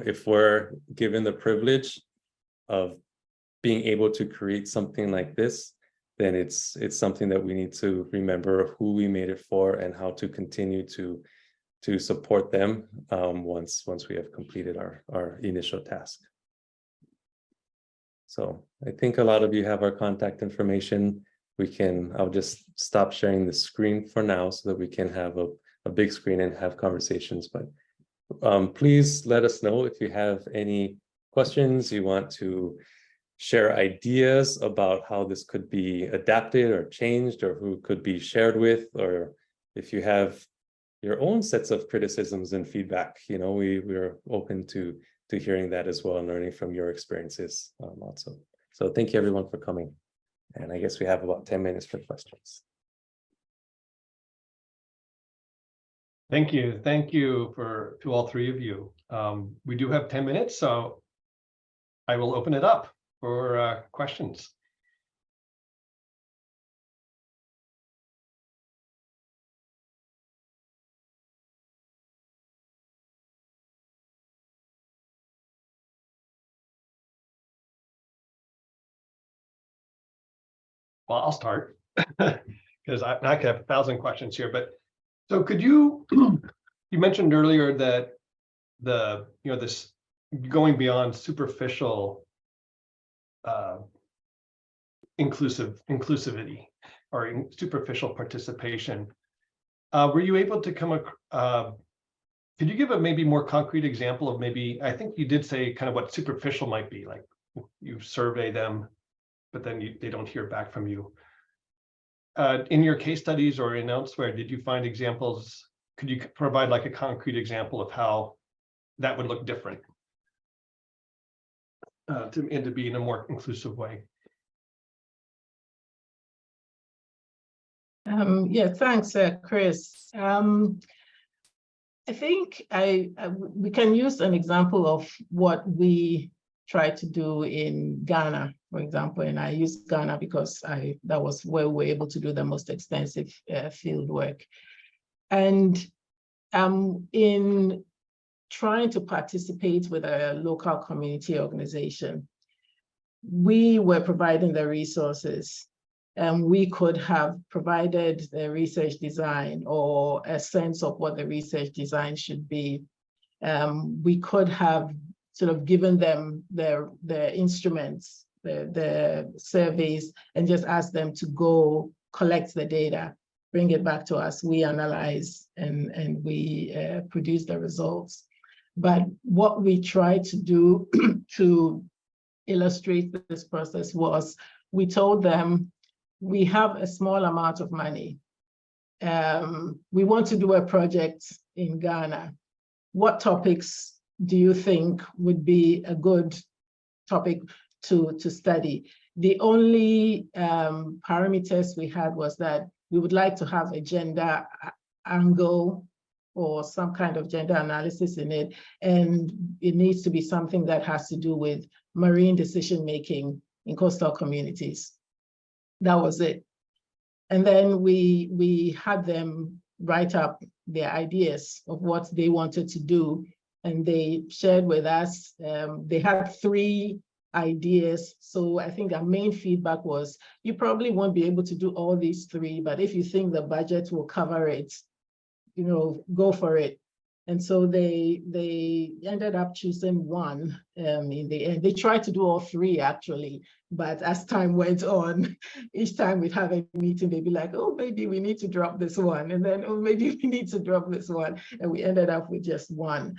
if we're given the privilege of being able to create something like this, then it's something that we need to remember who we made it for and how to continue to support them once we have completed our initial task. So I think a lot of you have our contact information. I'll just stop sharing the screen for now so that we can have a big screen and have conversations. But please let us know if you have any questions, you want to share ideas about how this could be adapted or changed, or who could be shared with, or if you have your own sets of criticisms and feedback, we're open to hearing that as well and learning from your experiences also. So thank you everyone for coming. And I guess we have about 10 minutes for questions. Thank you. Thank you to all three of you. We do have 10 minutes, so I will open it up for questions. Well, I'll start because I could have 1,000 questions here. But so could you mentioned earlier that this going beyond superficial inclusivity or superficial participation. Were you able to could you give a maybe more concrete example of I think you did say kind of what superficial might be, like you survey them, but then they don't hear back from you. In your case studies or in elsewhere, did you find examples? Could you provide like a concrete example of how that would look different to be in a more inclusive way? Yeah, thanks, Chris. I think we can use an example of what we tried to do in Ghana, for example, and I use Ghana because that was where we were able to do the most extensive field work. And in trying to participate with a local community organization, we were providing the resources, and we could have provided the research design or a sense of what the research design should be. We could have sort of given them their instruments, the surveys, and just asked them to go collect the data, bring it back to us. We analyze and we produce the results. But what we tried to do to illustrate this process was we told them, we have a small amount of money. We want to do a project in Ghana. What topics do you think would be a good topic to study? The only parameters we had was that we would like to have a gender angle or some kind of gender analysis in it, and it needs to be something that has to do with marine decision-making in coastal communities. That was it. And then we had them write up their ideas of what they wanted to do, and they shared with us. They had 3 ideas. So I think our main feedback was, you probably won't be able to do all these 3, but if you think the budget will cover it, go for it. And so they ended up choosing one in the end. They tried to do all three actually, but as time went on, each time we'd have a meeting, they'd be like, oh, maybe we need to drop this one. And then, oh, maybe we need to drop this one. And we ended up with just one.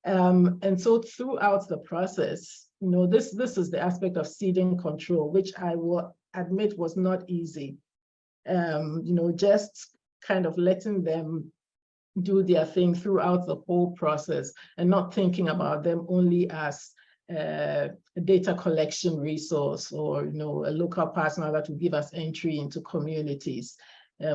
And so throughout the process, you know, this is the aspect of ceding control, which I will admit was not easy. You know, just kind of letting them do their thing throughout the whole process and not thinking about them only as a data collection resource or, you know, a local partner that will give us entry into communities.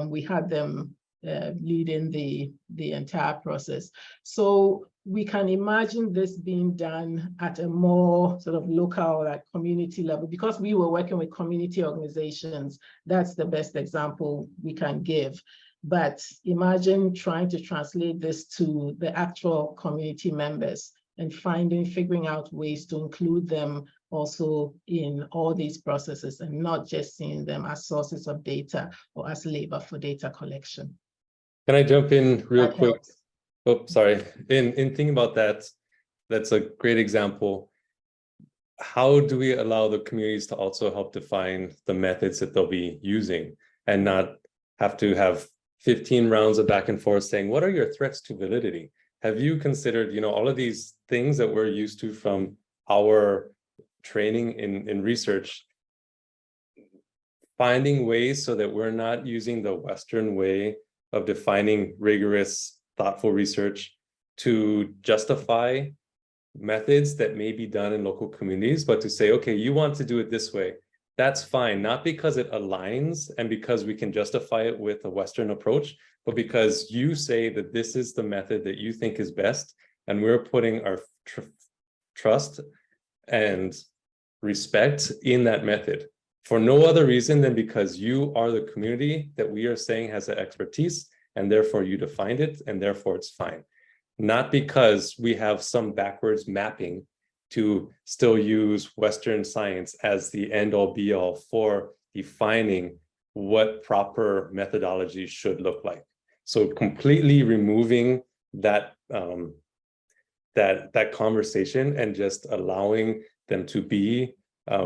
We had them leading the entire process. So we can imagine this being done at a more sort of local, like community level, because we were working with community organizations. That's the best example we can give. But imagine trying to translate this to the actual community members and figuring out ways to include them also in all these processes and not just seeing them as sources of data or as labor for data collection. Can I jump in real That quick? helps. Oh, sorry. In thinking about that, that's a great example. How do we allow the communities to also help define the methods that they'll be using and not have to have 15 rounds of back and forth saying, what are your threats to validity? Have you considered, you know, all of these things that we're used to from our training in research, finding ways so that we're not using the Western way of defining rigorous, thoughtful research to justify methods that may be done in local communities, but to say, okay, you want to do it this way. That's fine, not because it aligns and because we can justify it with a Western approach, but because you say that this is the method that you think is best, and we're putting our trust and respect in that method for no other reason than because you are the community that we are saying has the expertise, and therefore you defined it, and therefore it's fine. Not because we have some backwards mapping to still use Western science as the end-all be-all for defining what proper methodology should look like. So completely removing that, that conversation and just allowing them to be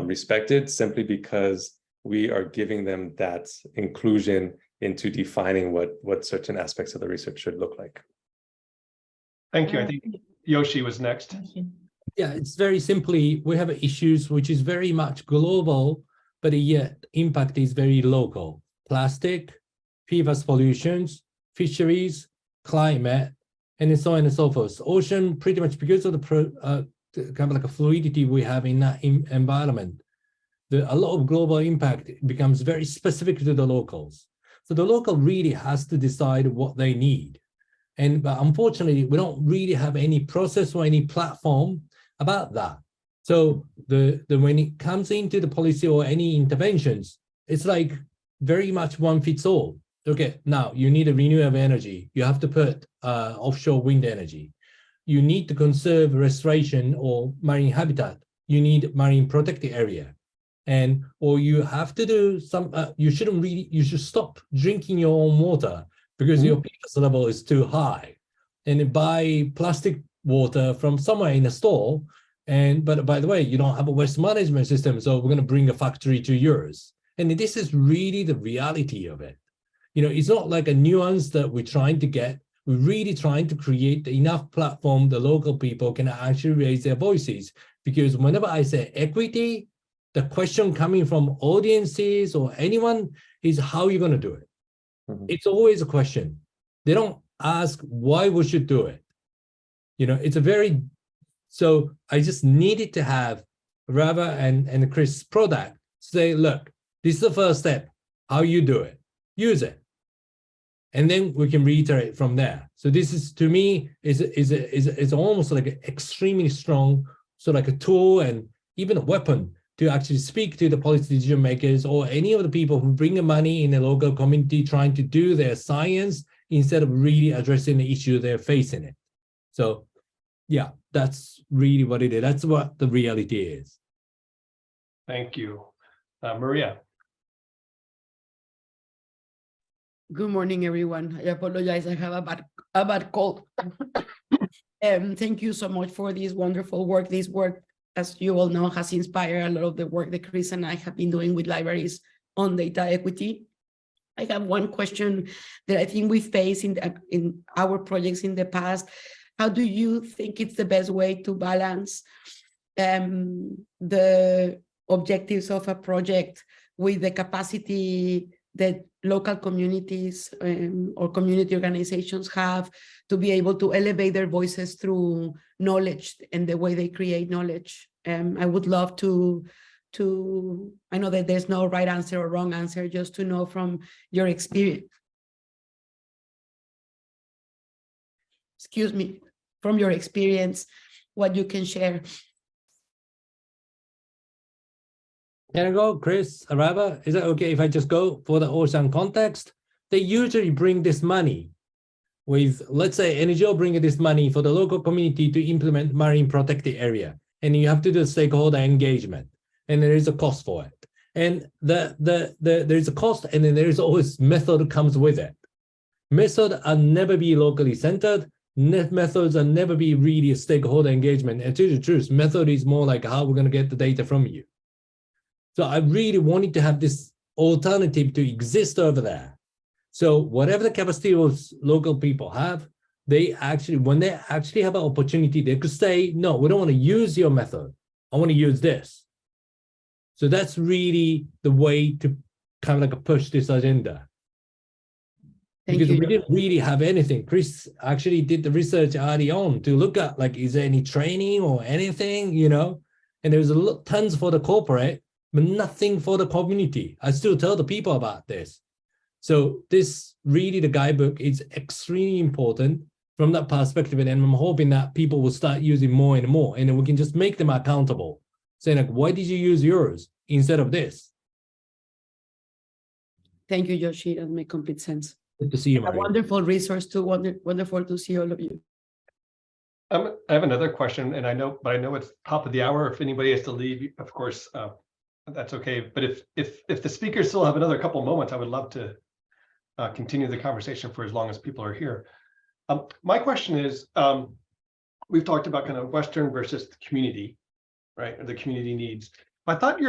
respected simply because we are giving them that inclusion into defining what certain aspects of the research should look like. Thank you. I think Yoshi was next. Yeah, it's very simply, we have issues which is very much global, but yet impact is very local. Plastic, PFAS pollutions, fisheries, climate, and so on and so forth. Ocean, pretty much because of the kind of like a fluidity we have in that environment, a lot of global impact becomes very specific to the locals. So the local really has to decide what they need. But unfortunately, we don't really have any process or any platform about that. So when it comes into the policy or any interventions, it's like very much one fits all. Okay, now you need a renewable energy. You have to put offshore wind energy. You need to conserve restoration or marine habitat. You need marine protected area. Or you have to do some, you should stop drinking your own water because your PFAS level is too high. And buy plastic water from somewhere in a store. But by the way, you don't have a waste management system, so we're going to bring a factory to yours. And this is really the reality of it. You know, it's not like a nuance that we're trying to get. We're really trying to create enough platform the local people can actually raise their voices. Because whenever I say equity, the question coming from audiences or anyone is how are you going to do it? It's always a question. They don't ask why we should do it. You know, it's a very, so I just needed to have Araba and Chris' product say, look, this is the first step, how you do it, use it. And then we can reiterate from there. So this is, to me, is almost like an extremely strong, so like a tool and even a weapon to actually speak to the policy decision makers or any of the people who bring the money in the local community trying to do their science instead of really addressing the issue they're facing it. So yeah, that's really what it is. That's what the reality is. Thank you. Maria. Good morning, everyone. I apologize. I have a bad cold. Thank you so much for this wonderful work. This work, as you all know, has inspired a lot of the work that Chris and I have been doing with libraries on data equity. I have one question that I think we faced in our projects in the past. How do you think it's the best way to balance the objectives of a project with the capacity that local communities or community organizations have to be able to elevate their voices through knowledge and the way they create knowledge? I would love to, I know that there's no right answer or wrong answer, just to know from your experience. Excuse me, from your experience, what you can share. Can I go, Chris, Araba? Is that okay if I just go for the ocean context? They usually bring this money with, let's say, NGO bringing this money for the local community to implement marine protected area. And you have to do stakeholder engagement. And there is a cost for it. And there's a cost, and then there is always method comes with it. Method are never be locally centered. Methods are never be really a stakeholder engagement. And to the truth, method is more like how we're going to get the data from you. So I really wanted to have this alternative to exist over there. So whatever the capacity of local people have, they actually, when they actually have an opportunity, they could say, no, we don't want to use your method. I want to use this. So that's really the way to kind of like push this agenda. Because we didn't really have anything. Chris actually did the research early on to look at, like, is there any training or anything, you know? And there was tons for the corporate, but nothing for the community. I still tell the people about this. So this really, the guidebook is extremely important from that perspective. And I'm hoping that people will start using more and more, and then we can just make them accountable. Saying like, why did you use yours instead of this? Thank you, Yoshi. That makes complete sense. Good to see you, Maria. A wonderful resource too. Wonderful to see all of you. I have another question, and I know it's top of the hour. If anybody has to leave, of course, that's okay. But if the speakers still have another couple moments, I would love to continue the conversation for as long as people are here. My question is, we've talked about kind of Western versus the community, right? Or the community needs. I thought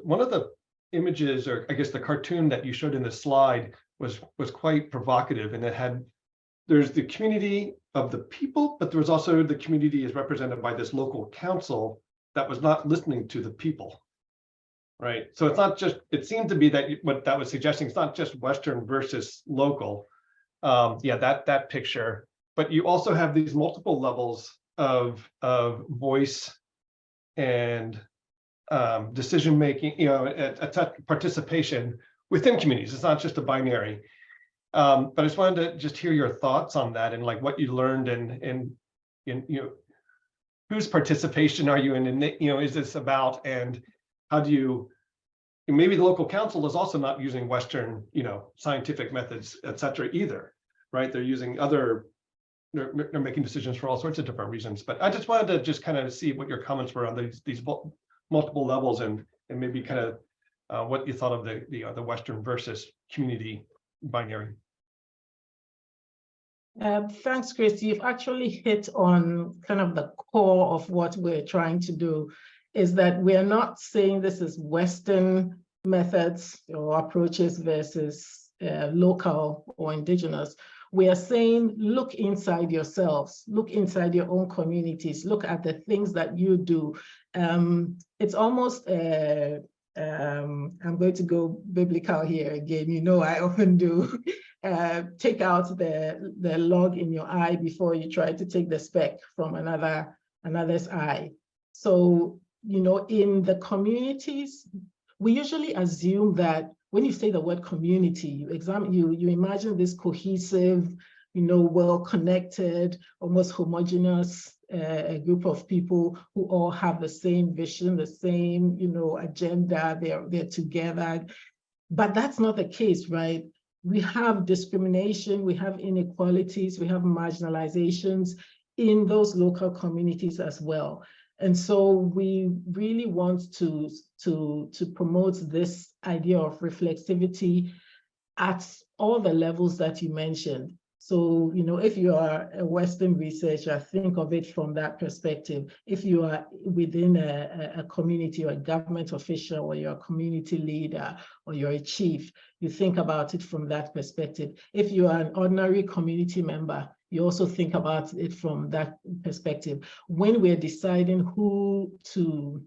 one of the images, or I guess the cartoon that you showed in the slide was quite provocative, and there's the community of the people, but there was also the community is represented by this local council that was not listening to the people. Right. So it's not just, it seemed to be that what that was suggesting, it's not just Western versus local. Yeah, that picture, but you also have these multiple levels of voice and decision making, you know, participation within communities. It's not just a binary. But I just wanted to just hear your thoughts on that, and like what you learned, and you know, whose participation are you in, and you know, is this about, and how do you, maybe the local council is also not using Western, you know, scientific methods, et cetera, either, right? They're using they're making decisions for all sorts of different reasons. But I just wanted to just kind of see what your comments were on these multiple levels, and maybe kind of what you thought of the Western versus community binary. Thanks, Chris. You've actually hit on kind of the core of what we're trying to do, is that we're not saying this is Western methods or approaches versus local or indigenous. We are saying, look inside yourselves, look inside your own communities, look at the things that you do. It's almost, I'm going to go biblical here again. You know, I often do. Take out the log in your eye before you try to take the speck from another's eye. So, you know, in the communities, we usually assume that when you say the word community, you imagine this cohesive, you know, well-connected, almost homogeneous group of people who all have the same vision, the same, you know, agenda. They're together, but that's not the case, right? We have discrimination, we have inequalities, we have marginalizations in those local communities as well. And so we really want to promote this idea of reflexivity at all the levels that you mentioned. So, you know, if you are a Western researcher, think of it from that perspective. If you are within a community or a government official, or you're a community leader, or you're a chief, you think about it from that perspective. If you are an ordinary community member, you also think about it from that perspective. When we're deciding who to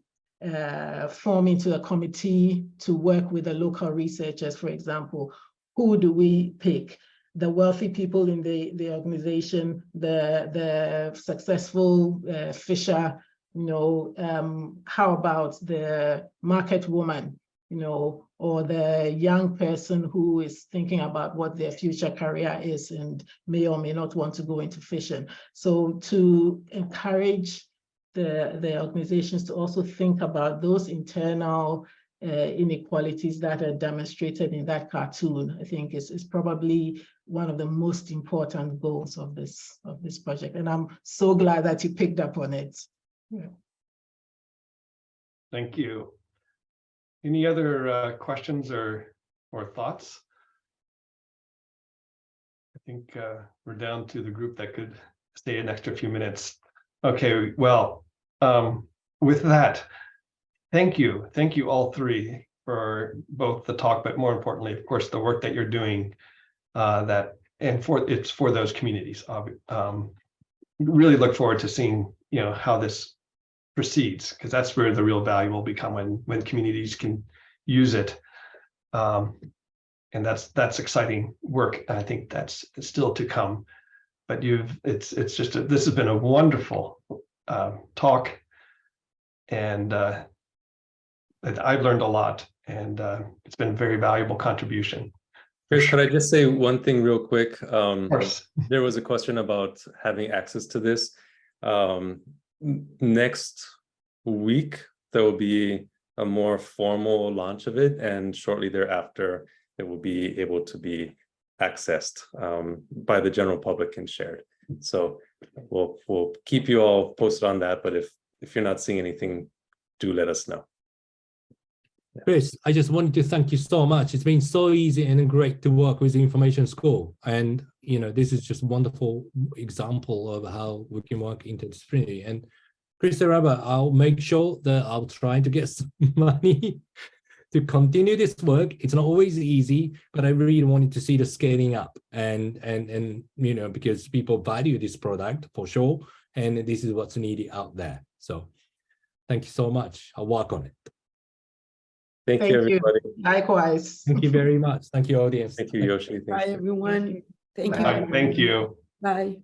form into a committee to work with the local researchers, for example, who do we pick? The wealthy people in the organization, the successful fisher, you know, how about the market woman, you know, or the young person who is thinking about what their future career is and may or may not want to go into fishing. So to encourage the organizations to also think about those internal inequalities that are demonstrated in that cartoon, I think is probably one of the most important goals of this project. And I'm so glad that you picked up on it. Yeah. Thank you. Any other questions or thoughts? I think we're down to the group that could stay an extra few minutes. Okay, well, with that, thank you all three for both the talk, but more importantly, of course, the work that you're doing. It's for those communities. Really look forward to seeing, you know, how this proceeds, because that's where the real value will become when communities can use it. And that's exciting work. I think that's still to come. But this has been a wonderful talk, and I've learned a lot, and it's been a very valuable contribution. Chris, could I just say one thing real quick? Of course. There was a question about having access to this. Next week, there will be a more formal launch of it, and shortly thereafter, it will be able to be accessed by the general public and shared. So we'll keep you all posted on that, but if you're not seeing anything, do let us know. Chris, I just wanted to thank you so much. It's been so easy and great to work with the Information School. And, you know, this is just a wonderful example of how we can work interdisciplinary. And Chris Araba, I'll make sure that I'll try to get some money to continue this work. It's not always easy, but I really wanted to see the scaling up and you know, because people value this product for sure. And this is what's needed out there. So thank you so much. I'll work on it. Thank you, everybody. Likewise. Thank you very much. Thank you, audience. Thank you, Yoshi. Bye, everyone. Thank you. Thank you. Bye.